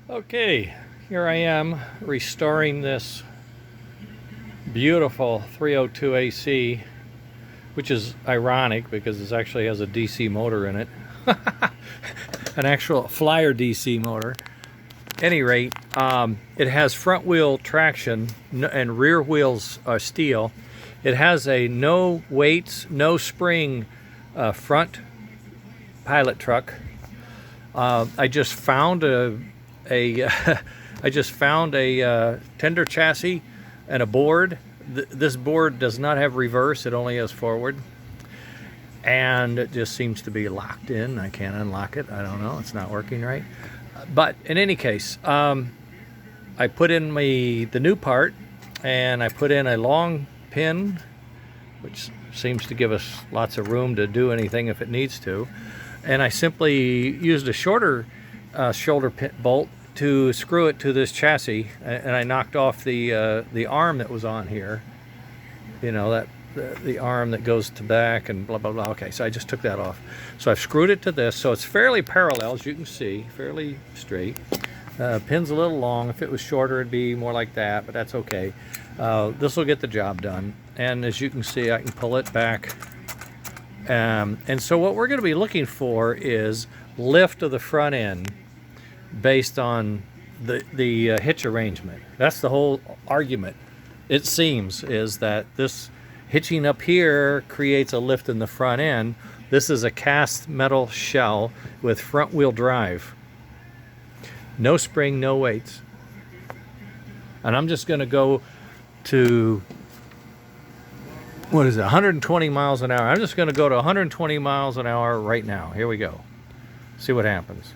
Okay, here I am restoring this beautiful 302 AC, which is ironic because it actually has a DC motor in it. An actual Flyer DC motor. Any rate, it has front wheel traction and rear wheels are steel. It has a no weights, no spring front pilot truck. I just found a I just found a tender chassis and a board. This board does not have reverse; it only has forward, and it just seems to be locked in. I can't unlock it. I don't know; it's not working right. But in any case, I put in the new part, and I put in a long pin, which seems to give us lots of room to do anything if it needs to. And I simply used a shorter shoulder pin bolt to screw it to this chassis, and I knocked off the arm that was on here. You know, that the arm that goes to back and blah blah blah. Okay, so I just took that off. So I've screwed it to this, so it's fairly parallel, as you can see, fairly straight. Pin's a little long. If it was shorter, it'd be more like that, but that's okay. This will get the job done. And as you can see, I can pull it back. And so what we're going to be looking for is lift of the front end based on the hitch arrangement. That's the whole argument, it seems, is that this hitching up here creates a lift in the front end. This is a cast metal shell with front wheel drive. No spring, no weights. And I'm just going to go to, what is it, 120 miles an hour. I'm just going to go to 120 miles an hour right now. Here we go. See what happens.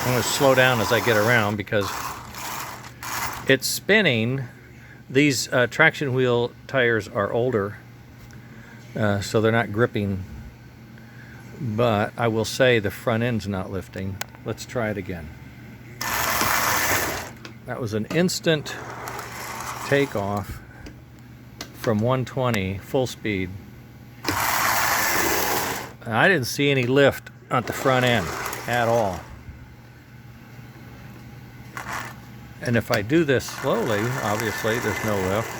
I'm going to slow down as I get around because it's spinning. These traction wheel tires are older, so they're not gripping. But I will say the front end's not lifting. Let's try it again. That was an instant takeoff from 120 full speed. I didn't see any lift at the front end at all. And if I do this slowly, obviously there's no lift.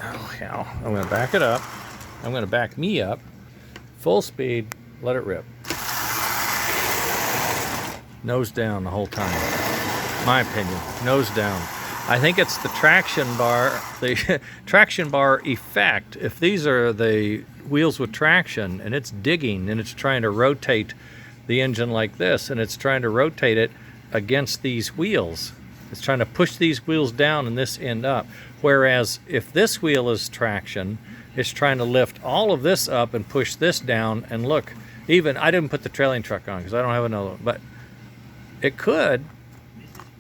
Oh hell, I'm gonna back it up. I'm gonna back me up. Full speed, let it rip. Nose down the whole time. My opinion, nose down. I think it's the traction bar effect. If these are the wheels with traction and it's digging and it's trying to rotate the engine like this and it's trying to rotate it against these wheels. It's trying to push these wheels down and this end up. Whereas if this wheel is traction, it's trying to lift all of this up and push this down. And look, even I didn't put the trailing truck on because I don't have another one, but it could.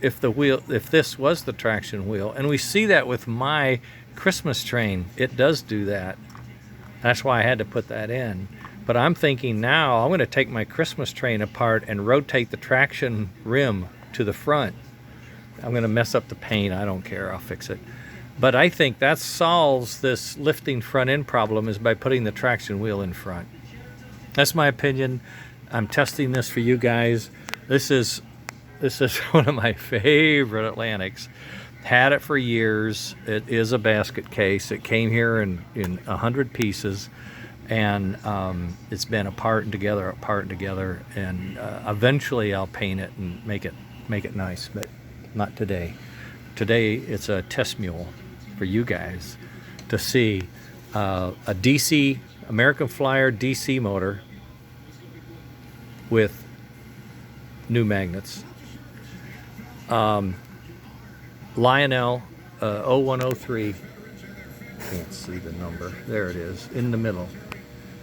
If this was the traction wheel, and we see that with my Christmas train, it does do that. That's why I had to put that in. But I'm thinking now I'm going to take my Christmas train apart and rotate the traction rim to the front. I'm going to mess up the paint. I don't care. I'll fix it. But I think that solves this lifting front end problem is by putting the traction wheel in front. That's my opinion. I'm testing this for you guys. This is one of my favorite Atlantics. Had it for years. It is a basket case. It came here in 100 pieces, and it's been apart and together, and eventually I'll paint it and make it nice, but not today. Today it's a test mule for you guys to see a DC American Flyer DC motor with new magnets. Lionel 0103, can't see the number, there it is, in the middle.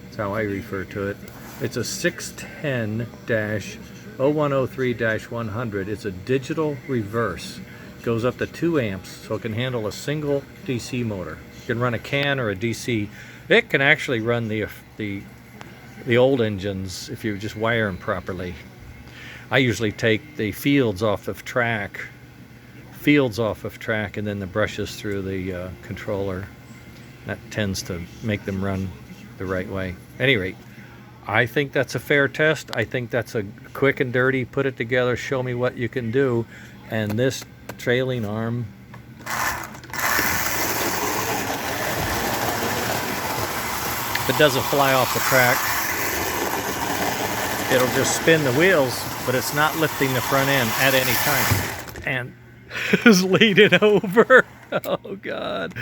That's how I refer to it. It's a 610-0103-100. It's a digital reverse. Goes up to 2 amps, so it can handle a single DC motor. You can run a CAN or a DC. It can actually run the old engines if you just wire them properly. I usually take the fields off of track fields off of track, and then the brushes through the controller. That tends to make them run the right way. At any rate, I think that's a fair test. I think that's a quick and dirty, put it together, show me what you can do. And this trailing arm, if it doesn't fly off the track, it'll just spin the wheels, but it's not lifting the front end at any time. And is leaning over. Oh God.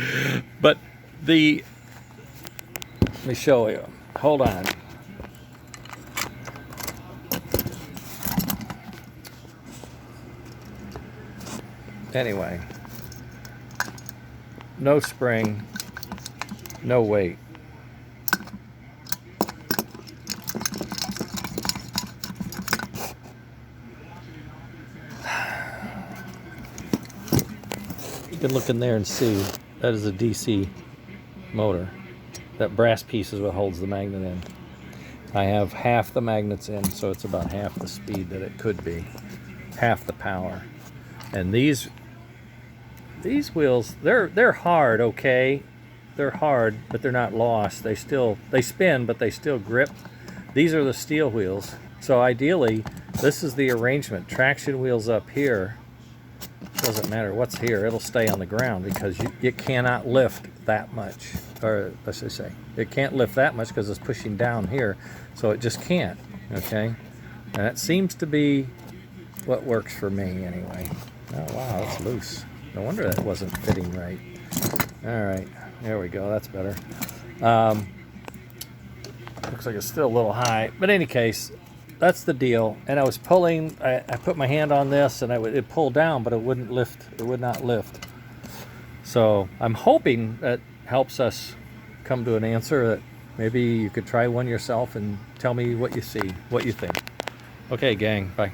But let me show you. Hold on. Anyway, no spring, no weight. You can look in there and see that is a DC motor. That brass piece is what holds the magnet in. I have half the magnets in, so it's about half the speed that it could be, half the power. And these wheels, they're hard, okay? They're hard, but they're not lost. They spin, but they still grip. These are the steel wheels. So ideally, this is the arrangement. Traction wheels up here. Doesn't matter what's here, it'll stay on the ground because you cannot lift that much. Or let's just say, it can't lift that much because it's pushing down here. So it just can't, okay? And that seems to be what works for me anyway. Oh wow, that's loose. No wonder that wasn't fitting right. All right, there we go, that's better. Looks like it's still a little high, but in any case, that's the deal. And I was pulling, I put my hand on this and it pulled down, but it wouldn't lift, it would not lift. So I'm hoping that helps us come to an answer, that maybe you could try one yourself and tell me what you see, what you think. Okay, gang, bye.